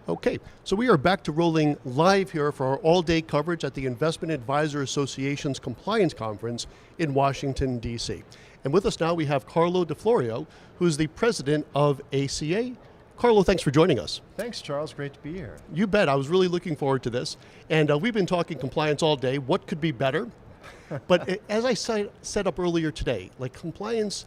Okay, so we are back to rolling live here for our all-day coverage at the Investment Advisor Association's Compliance Conference in Washington, D.C. And with us now we have Carlo di Florio, who's the president of ACA. Carlo, thanks for joining us. Thanks, Charles. Great to be here. You bet. I was really looking forward to this. And we've been talking compliance all day. What could be better? But as I set up earlier today, like compliance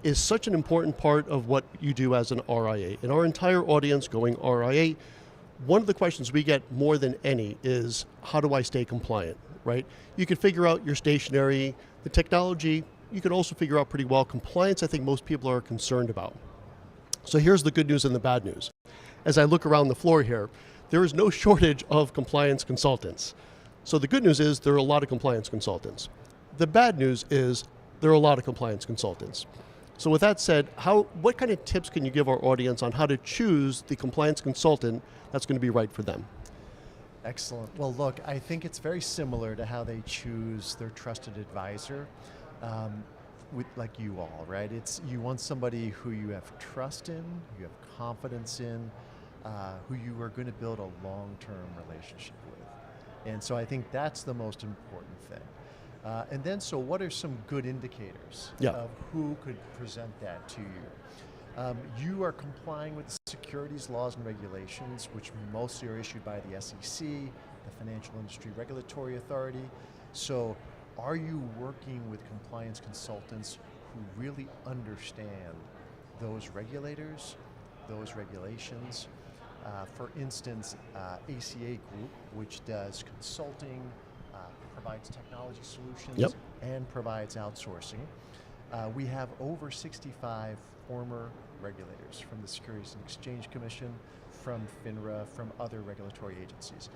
is such an important part of what you do as an RIA. And our entire audience going RIA, one of the questions we get more than any is, how do I stay compliant, right? You can figure out your stationery, the technology, you can also figure out pretty well. Compliance, I think most people are concerned about. So here's the good news and the bad news. As I look around the floor here, there is no shortage of compliance consultants. So the good news is there are a lot of compliance consultants. The bad news is there are a lot of compliance consultants. So with that said, what kind of tips can you give our audience on how to choose the compliance consultant that's going to be right for them? Excellent. Well, look, I think it's very similar to how they choose their trusted advisor, like you all, right? You want somebody who you have trust in, you have confidence in, who you are going to build a long-term relationship with. And so I think that's the most important thing. And then, so what are some good indicators of who could present that to you? You are complying with the securities laws and regulations, which mostly are issued by the SEC, the Financial Industry Regulatory Authority. So are you working with compliance consultants who really understand those regulators, those regulations? For instance, ACA Group, which does consulting, provides technology solutions, and provides outsourcing. We have over 65 former regulators from the Securities and Exchange Commission, from FINRA, from other regulatory agencies.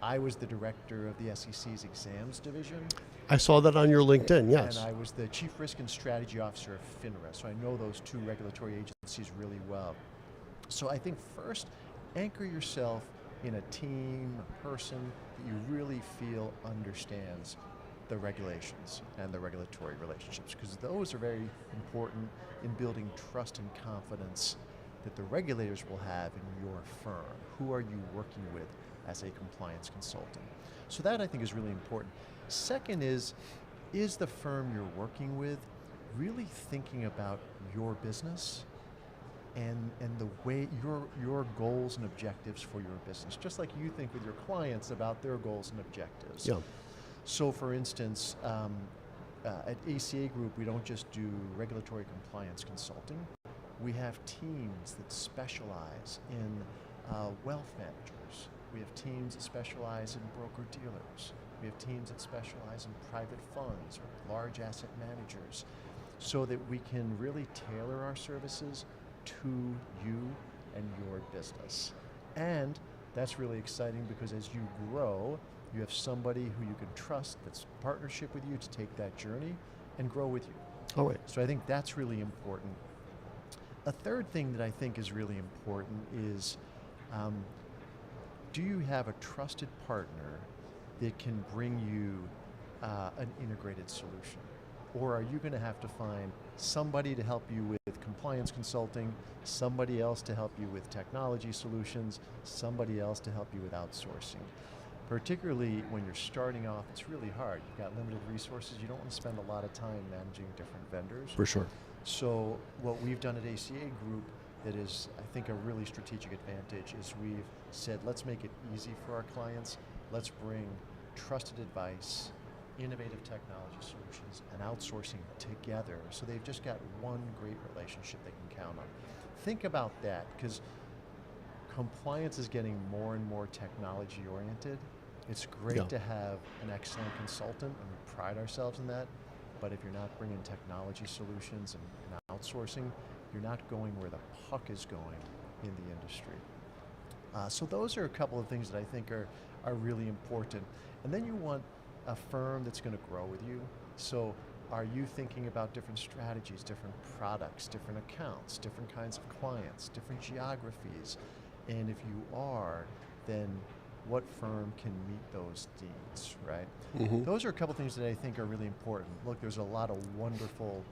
I was the director of the SEC's exams division. I saw that on your LinkedIn, yes. And I was the chief risk and strategy officer of FINRA, so I know those two regulatory agencies really well. So I think first, anchor yourself in a team, a person that you really feel understands the regulations and the regulatory relationships, because those are very important in building trust and confidence that the regulators will have in your firm. Who are you working with as a compliance consultant? So that I think is really important. Second is the firm you're working with really thinking about your business and the way your goals and objectives for your business, just like you think with your clients about their goals and objectives. Yeah. So for instance, at ACA Group, we don't just do regulatory compliance consulting. We have teams that specialize in wealth managers. We have teams that specialize in broker-dealers. We have teams that specialize in private funds or large asset managers, so that we can really tailor our services to you and your business. And that's really exciting because as you grow, you have somebody who you can trust that's in partnership with you to take that journey and grow with you. All right. So I think that's really important. A third thing that I think is really important is, do you have a trusted partner that can bring you an integrated solution? Or are you going to have to find somebody to help you with compliance consulting, somebody else to help you with technology solutions, somebody else to help you with outsourcing? Particularly when you're starting off, it's really hard. You've got limited resources. You don't want to spend a lot of time managing different vendors. For sure. So what we've done at ACA Group that is, I think, a really strategic advantage is we've said, let's make it easy for our clients. Let's bring trusted advice, innovative technology solutions, and outsourcing together, so they've just got one great relationship they can count on. Think about that, because compliance is getting more and more technology oriented. It's great to have an excellent consultant, and we pride ourselves in that, but if you're not bringing technology solutions and outsourcing, you're not going where the puck is going in the industry. So those are a couple of things that I think are really important. And then you want a firm that's going to grow with you. So are you thinking about different strategies, different products, different accounts, different kinds of clients, different geographies? And if you are, then what firm can meet those needs, right? Mm-hmm. Those are a couple things that I think are really important. Look, there's a lot of wonderful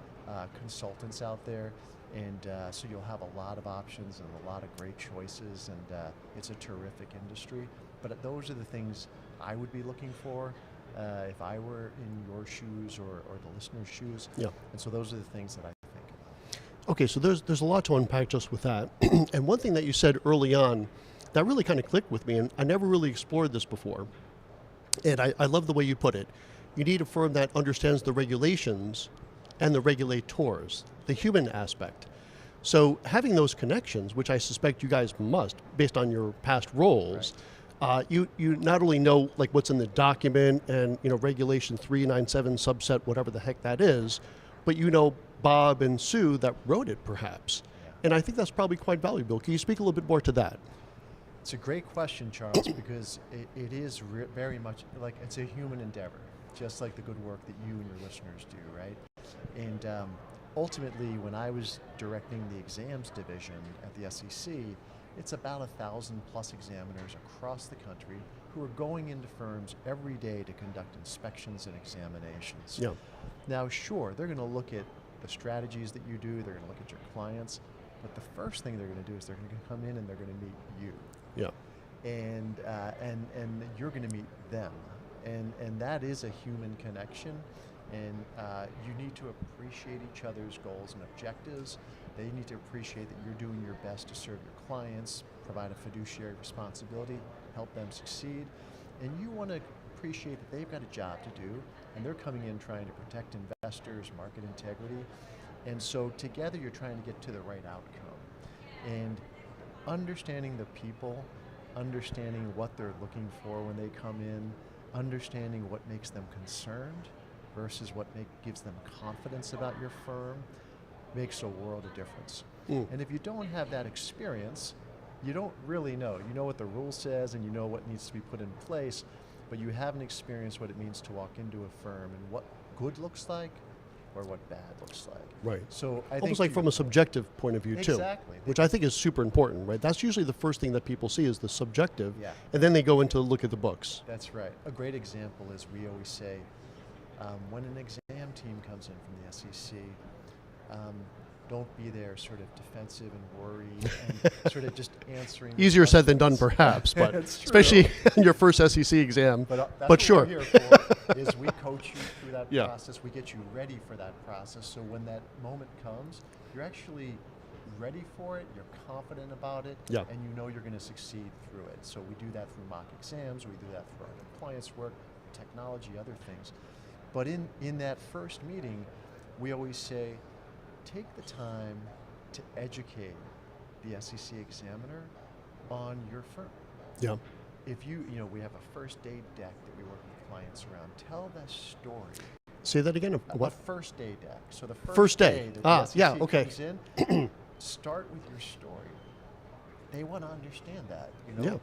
consultants out there. And so you'll have a lot of options and a lot of great choices, and it's a terrific industry. But those are the things I would be looking for if I were in your shoes or the listener's shoes. Yeah. And so those are the things that I think about. Okay, so there's a lot to unpack just with that. And one thing that you said early on that really kind of clicked with me, and I never really explored this before, and I love the way you put it. You need a firm that understands the regulations and the regulators, the human aspect. So having those connections, which I suspect you guys must, based on your past roles, you not only know like what's in the document and regulation 397 subset whatever the heck that is, but you know Bob and Sue that wrote it perhaps. Yeah. And I think that's probably quite valuable. Can you speak a little bit more to that? It's a great question, Charles, because it is very much like it's a human endeavor, just like the good work that you and your listeners do, right? And ultimately, when I was directing the exams division at the SEC, it's about 1,000 plus examiners across the country who are going into firms every day to conduct inspections and examinations. Yeah. Now, sure, they're going to look at the strategies that you do, they're going to look at your clients, but the first thing they're going to do is they're going to come in and they're going to meet you. Yeah. And you're going to meet them. And that is a human connection. And you need to appreciate each other's goals and objectives. They need to appreciate that you're doing your best to serve your clients, provide a fiduciary responsibility, help them succeed. And you want to appreciate that they've got a job to do, and they're coming in trying to protect investors, market integrity. And so together you're trying to get to the right outcome. And understanding the people, understanding what they're looking for when they come in, understanding what makes them concerned versus what gives them confidence about your firm makes a world of difference. And if you don't have that experience, you don't really know. You know what the rule says and you know what needs to be put in place, but you haven't experienced what it means to walk into a firm and what good looks like or what bad looks like. Right. So I Almost think like from a subjective point of view too. Exactly. Which I think is super important, right? That's usually the first thing that people see is the subjective, Yeah. and then they go into look at the books. That's right. A great example is we always say, when an exam team comes in from the SEC, don't be there sort of defensive and worried and sort of just answering. Easier said than done, questions. perhaps, but That's true. especially in your first SEC exam. But that's But what sure. we're here for, is we coach you through that Yeah. process. We get you ready for that process. So when that moment comes, you're actually ready for it, you're confident about it, Yeah. and you know you're going to succeed through it. So we do that through mock exams, we do that through our compliance work, technology, other things. But in that first meeting, we always say, take the time to educate the SEC examiner on your firm. Yeah. If we have a first day deck that we work with clients around. Tell the story. Say that again. A What? first day deck. So the First day. that Ah, the SEC yeah, okay. comes in, start with your story. They want to understand that. Yeah.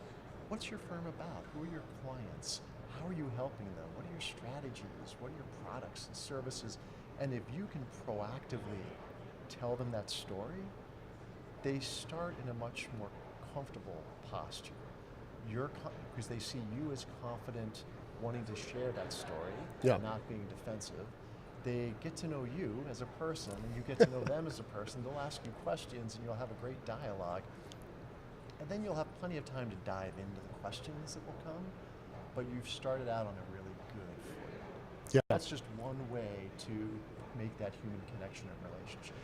What's your firm about? Who are your clients? How are you helping them? What are your strategies? What are your products and services? And if you can proactively tell them that story, they start in a much more comfortable posture. Because they see you as confident, wanting to share that story, Yeah. not being defensive. They get to know you as a person, and you get to know them as a person. They'll ask you questions, and you'll have a great dialogue. And then you'll have plenty of time to dive into the questions that will come, but you've started out on a really good footing. Yeah. That's just one way to make that human connection and relationship.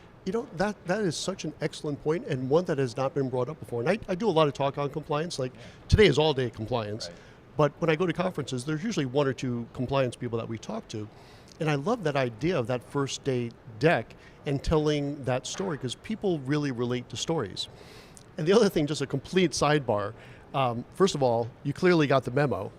That is such an excellent point, and one that has not been brought up before. And I do a lot of talk on compliance. Like today is all day compliance, Right. but when I go to conferences, there's usually one or two compliance people that we talk to, and I love that idea of that first day deck and telling that story because people really relate to stories. And the other thing, just a complete sidebar. First of all, you clearly got the memo.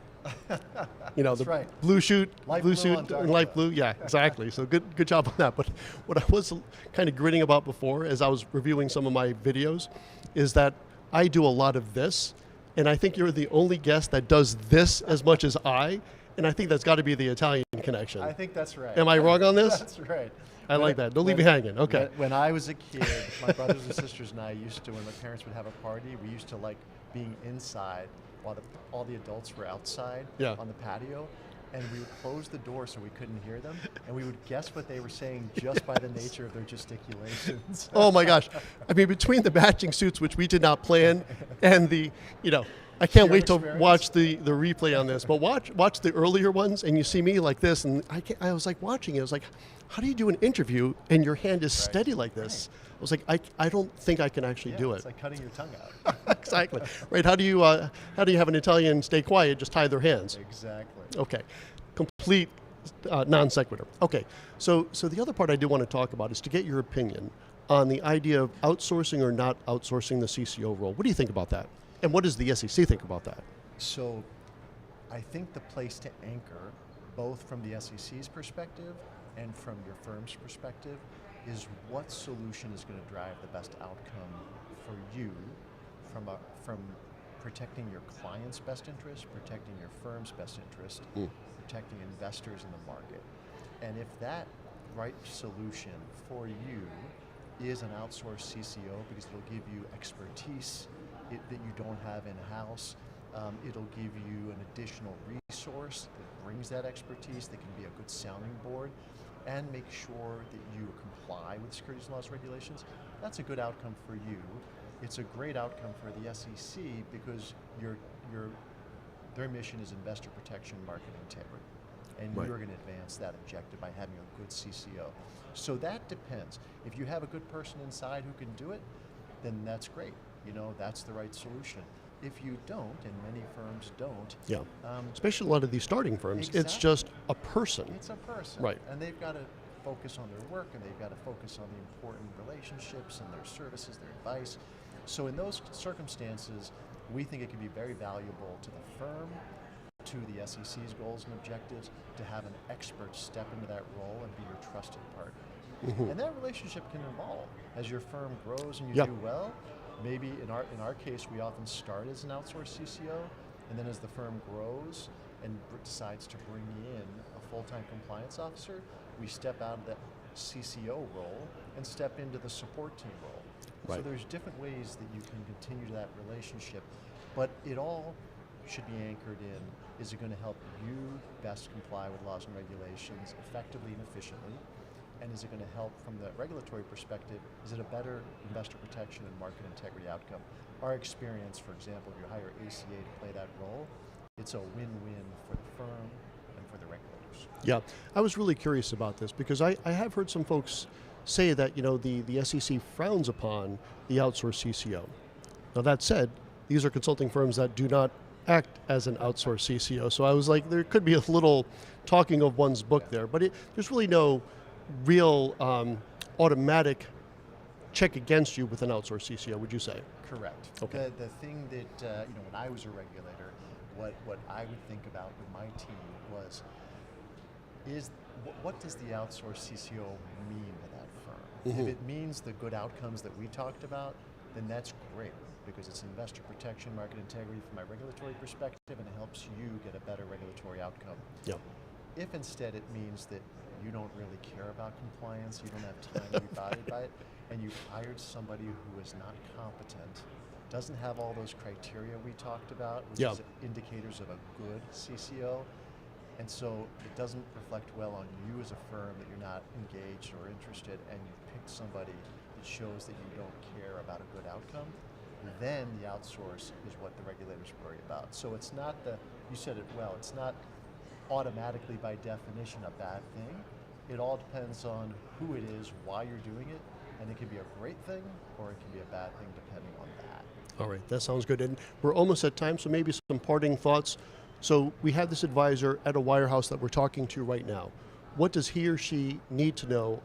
That's the right. blue suit, Light blue blue suit, on dark and light blue. blue. Yeah, exactly. So good job on that. But what I was kind of grinning about before, as I was reviewing some of my videos, is that I do a lot of this, and I think you're the only guest that does this as much as I, and I think that's got to be the Italian connection. I think that's right. Am I wrong on this? That's right. I like that. Don't leave me hanging. Okay. When I was a kid, my brothers and sisters and I used to, when my parents would have a party, we used to like being inside while all the adults were outside Yeah. on the patio. and we would close the door so we couldn't hear them, and we would guess what they were saying just by the nature of their gesticulations. Oh my gosh. I mean, between the matching suits, which we did not plan, and the, I can't Shared wait to experience. watch the replay on this, but watch the earlier ones, and you see me like this, and I was like watching it, I was like, how do you do an interview and your hand is steady like this? I was like, I don't think I can actually do it. It's like cutting your tongue out. Exactly. Right, how do you have an Italian stay quiet, just tie their hands? Exactly. Okay, complete non sequitur. Okay, so the other part I do want to talk about is to get your opinion on the idea of outsourcing or not outsourcing the CCO role. What do you think about that? And what does the SEC think about that? So I think the place to anchor, both from the SEC's perspective and from your firm's perspective, is what solution is going to drive the best outcome for you from protecting your client's best interest, protecting your firm's best interest, protecting investors in the market. And if that right solution for you is an outsourced CCO, because it'll give you expertise that you don't have in-house, it'll give you an additional resource that brings that expertise, that can be a good sounding board, and make sure that you comply with securities laws regulations, that's a good outcome for you. It's a great outcome for the SEC because their mission is investor protection, market integrity. And Right. you're going to advance that objective by having a good CCO. So that depends. If you have a good person inside who can do it, then that's great. That's the right solution. If you don't, and many firms don't, Yeah. Especially a lot of these starting firms, it's Exactly. just a person. it's a person. Right. And they've got to focus on their work, and they've got to focus on the important relationships and their services, their advice. So in those circumstances, we think it can be very valuable to the firm, to the SEC's goals and objectives, to have an expert step into that role and be your trusted partner. And that relationship can evolve as your firm grows and you Yeah. do well. Maybe in our case, we often start as an outsourced CCO, and then as the firm grows and decides to bring in a full-time compliance officer, we step out of that CCO role and step into the support team role. So Right. there's different ways that you can continue that relationship, but it all should be anchored in, is it going to help you best comply with laws and regulations effectively and efficiently? And is it going to help from the regulatory perspective? Is it a better investor protection and market integrity outcome? Our experience, for example, if you hire ACA to play that role, it's a win-win for the firm and for the regulators. Yeah, I was really curious about this because I have heard some folks say that the SEC frowns upon the outsourced CCO. Now that said, these are consulting firms that do not act as an outsourced CCO. So I was like, there could be a little talking of one's book there, but there's really no real automatic check against you with an outsourced CCO, would you say? Correct. Okay. The thing that when I was a regulator, what I would think about with my team was, what does the outsourced CCO mean to that firm? If it means the good outcomes that we talked about, then that's great, because it's investor protection, market integrity from my regulatory perspective, and it helps you get a better regulatory outcome. Yeah. If instead it means that you don't really care about compliance, you don't have time to be bothered by it, and you've hired somebody who is not competent, doesn't have all those criteria we talked about, which Yeah. is indicators of a good CCO, and so it doesn't reflect well on you as a firm that you're not engaged or interested, and you've picked somebody that shows that you don't care about a good outcome, then the outsource is what the regulators worry about. So it's not you said it well, it's not automatically by definition a bad thing. It all depends on who it is, why you're doing it, and it can be a great thing or it can be a bad thing depending on that. All right, that sounds good. And we're almost at time, so maybe some parting thoughts. So we have this advisor at a wirehouse that we're talking to right now. What does he or she need to know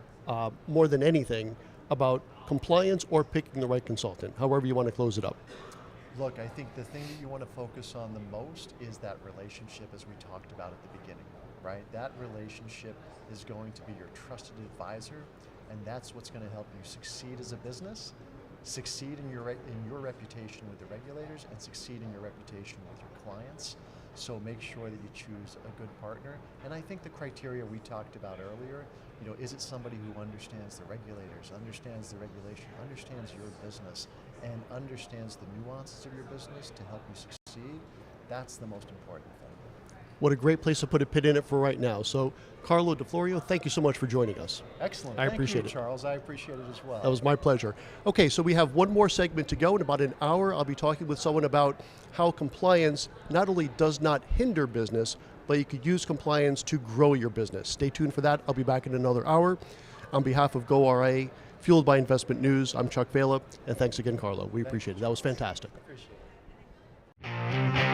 more than anything about compliance or picking the right consultant, however you want to close it up? Look, I think the thing that you want to focus on the most is that relationship, as we talked about at the beginning, right? That relationship is going to be your trusted advisor, and that's what's going to help you succeed as a business, succeed in your reputation with the regulators, and succeed in your reputation with your clients. So make sure that you choose a good partner. And I think the criteria we talked about earlier, is it somebody who understands the regulators, understands the regulation, understands your business, and understands the nuances of your business to help you succeed? That's the most important thing. What a great place to put a pin in it for right now. So, Carlo di Florio, thank you so much for joining us. Excellent. I Thank appreciate you, it. Charles. I appreciate it as well. That was my pleasure. Okay, so we have one more segment to go. In about an hour, I'll be talking with someone about how compliance not only does not hinder business, but you could use compliance to grow your business. Stay tuned for that. I'll be back in another hour. On behalf of goRIA, fueled by Investment News, I'm Chuck Vela, and thanks again, Carlo. We appreciate it. That was fantastic. Appreciate it.